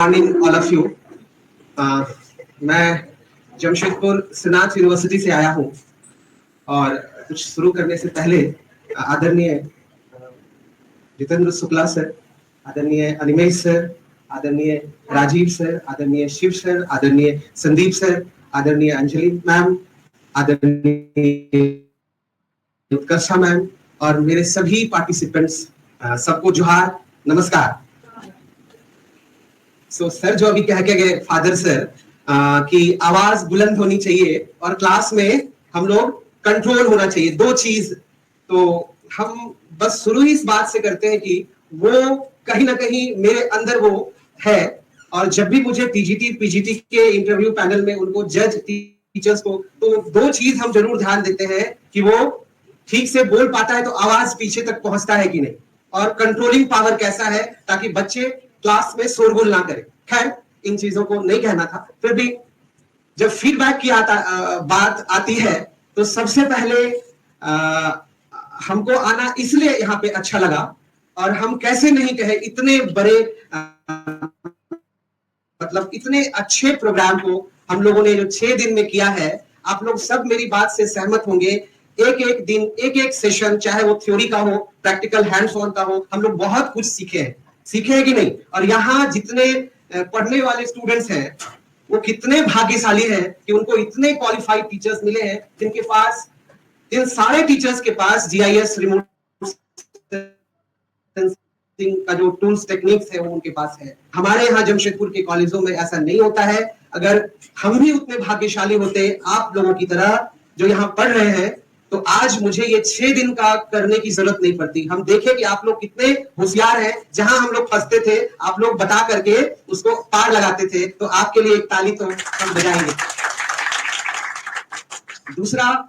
Morning all of you. मैं Jamshedpur सिनात university से आया हूँ और कुछ शुरू करने से पहले आदरणीय जितेंद्र शुक्ला सर, आदरणीय अनिमेश सर, आदरणीय राजीव सर, आदरणीय शिव सर, आदरणीय संदीप सर, आदरणीय अंजलि मैम, आदरणीय उत्कर्षा मैम और मेरे सभी पार्टिसिपेंट्स, सबको जोहार, नमस्कार। सर जो अभी कह के गए फादर सर कि आवाज बुलंद होनी चाहिए और क्लास में हम लोग कंट्रोल होना चाहिए, दो चीज। तो हम बस शुरू ही इस बात से करते हैं कि वो कहीं ना कहीं मेरे अंदर वो है और जब भी मुझे टीजीटी पीजीटी के इंटरव्यू पैनल में उनको जज टीचर्स को, तो दो चीज हम जरूर ध्यान देते हैं कि वो ठीक से बोल पाता है तो आवाज पीछे तक पहुंचता है कि नहीं, और कंट्रोलिंग पावर कैसा है ताकि बच्चे क्लास में शोरगुल ना करें। खैर इन चीजों को नहीं कहना था, फिर भी जब फीडबैक की बात आती है तो सबसे पहले हमको आना इसलिए यहाँ पे अच्छा लगा, और हम कैसे नहीं कहे इतने बड़े मतलब इतने अच्छे प्रोग्राम को हम लोगों ने जो 6 दिन में किया है, आप लोग सब मेरी बात से सहमत होंगे। एक एक दिन एक एक सेशन, चाहे वो थ्योरी का हो, प्रैक्टिकल हैंड्स ऑन का हो, हम लोग बहुत कुछ सीखे हैं कि नहीं। और यहाँ जितने पढ़ने वाले स्टूडेंट्स हैं वो कितने भाग्यशाली हैं कि उनको इतने क्वालिफाइड टीचर्स मिले हैं जिनके पास, इन सारे टीचर्स के पास जीआईएस रिमोट का जो टूल्स टेक्निक्स है वो उनके पास है। हमारे यहाँ जमशेदपुर के कॉलेजों में ऐसा नहीं होता है। अगर हम भी उतने भाग्यशाली होते आप लोगों की तरह जो यहाँ पढ़ रहे हैं, तो आज मुझे ये 6 दिन का करने की जरूरत नहीं पड़ती। हम देखें कि आप लोग कितने होशियार हैं, जहां हम लोग फंसते थे आप लोग बता करके उसको पार लगाते थे, तो आपके लिए एक ताली तो हम बजाएंगे। दूसरा,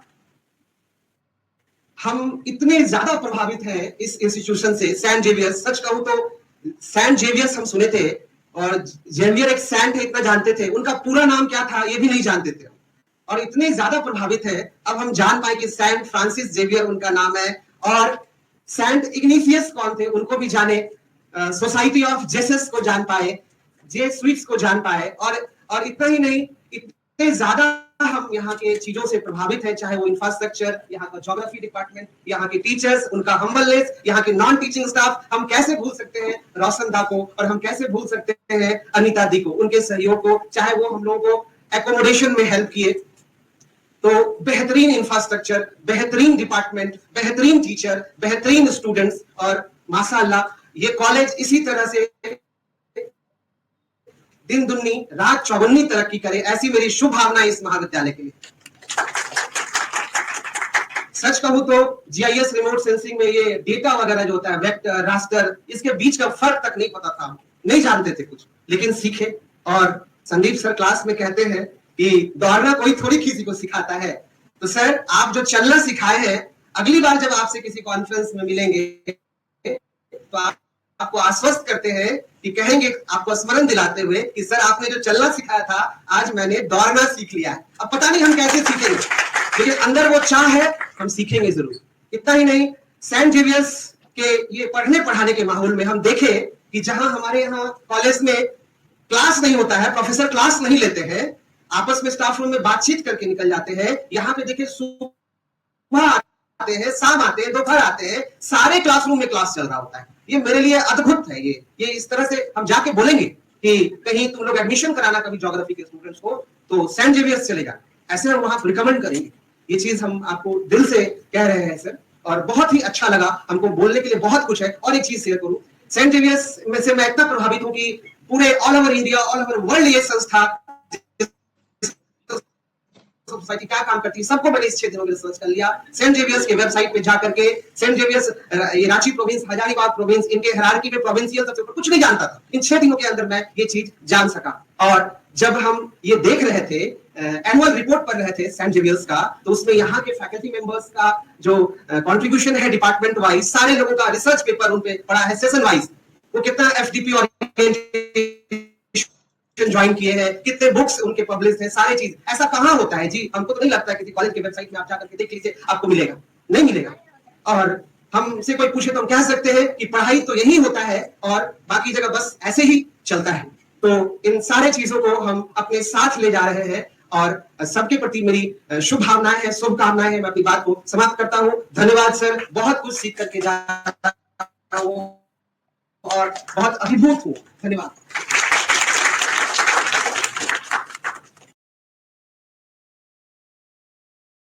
हम इतने ज्यादा प्रभावित हैं इस इंस्टीट्यूशन से, सेंट जेवियर्स। सच कहूं तो सेंट जेवियर्स हम सुने थे और जेवियर एक सेंट है इतना जानते थे, उनका पूरा नाम क्या था ये भी नहीं जानते थे, और इतने ज्यादा प्रभावित है अब हम जान पाए कि सेंट फ्रांसिस जेवियर उनका नाम है। और सेंट इग्निशियस कौन थे उनको भी जाने, सोसाइटी ऑफ जेसस को जान पाए, जे स्वीट्स को जान पाए, और इतना ही नहीं, इतने ज्यादा हम यहाँ के चीजों से प्रभावित हैं, चाहे वो इंफ्रास्ट्रक्चर, यहाँ का ज्योग्राफी डिपार्टमेंट, यहाँ के टीचर्स, उनका हम्बलनेस, यहाँ के नॉन टीचिंग स्टाफ। हम कैसे भूल सकते हैं रोशन दा को, और हम कैसे भूल सकते हैं अनीता दी को, उनके सहयोग को, चाहे वो हम लोगों को एकोमोडेशन में हेल्प किए। तो बेहतरीन इंफ्रास्ट्रक्चर, बेहतरीन डिपार्टमेंट, बेहतरीन टीचर, बेहतरीन स्टूडेंट्स, और माशाअल्लाह ये कॉलेज इसी तरह से दिन दुनी रात चौगुनी तरक्की करे, ऐसी मेरी शुभ भावना इस महाविद्यालय के लिए। सच कहूं तो जीआईएस रिमोट सेंसिंग में ये डेटा वगैरह जो होता है, वेक्टर, रास्टर, इसके बीच का फर्क तक नहीं पता था, नहीं जानते थे कुछ, लेकिन सीखे। और संदीप सर क्लास में कहते हैं कि दौड़ना कोई थोड़ी किसी को सिखाता है, तो सर आप जो चलना सिखाए हैं, अगली बार जब आपसे किसी कॉन्फ्रेंस में मिलेंगे तो आपको आश्वस्त करते हैं कि कहेंगे, आपको स्मरण दिलाते हुए कि सर आपने जो चलना सिखाया था आज मैंने दौड़ना सीख लिया है। अब पता नहीं हम कैसे सीखेंगे, लेकिन अंदर वो चाह है, हम सीखेंगे जरूर। इतना ही नहीं, सेंट जेवियर्स के ये पढ़ने पढ़ाने के माहौल में हम देखें कि जहां हमारे यहाँ कॉलेज में क्लास नहीं होता है, प्रोफेसर क्लास नहीं लेते हैं, आपस में स्टाफ रूम में बातचीत करके निकल जाते हैं, यहाँ पे देखिए सुबह आते हैं, शाम आते हैं, दोपहर आते हैं, सारे क्लासरूम में क्लास चल रहा होता है। ये मेरे लिए अद्भुत है। ये इस तरह से हम जाके बोलेंगे कि कहीं तुम लोग एडमिशन कराना कभी ज्योग्राफी के स्टूडेंट्स को तो सेंट जेवियर्स चले जाए, ऐसे हम वहां रिकमेंड करेंगे। ये चीज हम आपको दिल से कह रहे हैं सर, और बहुत ही अच्छा लगा, हमको बोलने के लिए बहुत कुछ है। और एक चीज शेयर करूं, सेंट जेवियर्स में से मैं इतना प्रभावित हूं कि पूरे all over India, all over world ये संस्था सोसाइटी क्या काम करती है, सबको मैंने इस 6 दिनों में रिसर्च कर लिया। सेंट जेवियर्स के वेबसाइट पे जाकर के, सेंट जेवियर्स ये रांची प्रोविंस, हजारीबाग प्रोविंस, इनके हायरार्की में प्रोविंशियल सबसे कुछ नहीं जानता था। इन 6 दिनों के अंदर मैं ये चीज जान सका। और जब हम ये देख रहे थे, एनुअल रिपोर्ट पढ़ रहे थे सेंट जेवियर्स का, तो उसमें यहाँ के फैकल्टी मेंबर्स का जो कॉन्ट्रीब्यूशन है डिपार्टमेंट वाइज, सारे लोगों का रिसर्च पेपर उन पे पढ़ा है सेशन वाइज, वो कितना एफडीपी और ज्वाइन किए हैं, कितने बुक्स उनके पब्लिश हैं, सारी चीज। ऐसा कहां होता है जी, हमको तो नहीं लगता किसी कॉलेज के वेबसाइट में आप जाकर के देख लीजिए आपको मिलेगा, नहीं मिलेगा। और हमसे कोई पूछे तो हम कह सकते हैं कि पढ़ाई तो यही होता है और बाकी जगह बस ऐसे ही चलता है। तो इन सारे चीजों को हम अपने साथ ले जा रहे हैं और सबके प्रति मेरी शुभकामनाएं हैं, शुभकामनाएं हैं। मैं अपनी बात को समाप्त करता हूं। धन्यवाद सर, बहुत कुछ सीख करके जा रहा हूं और बहुत अभिभूत हूं। धन्यवाद।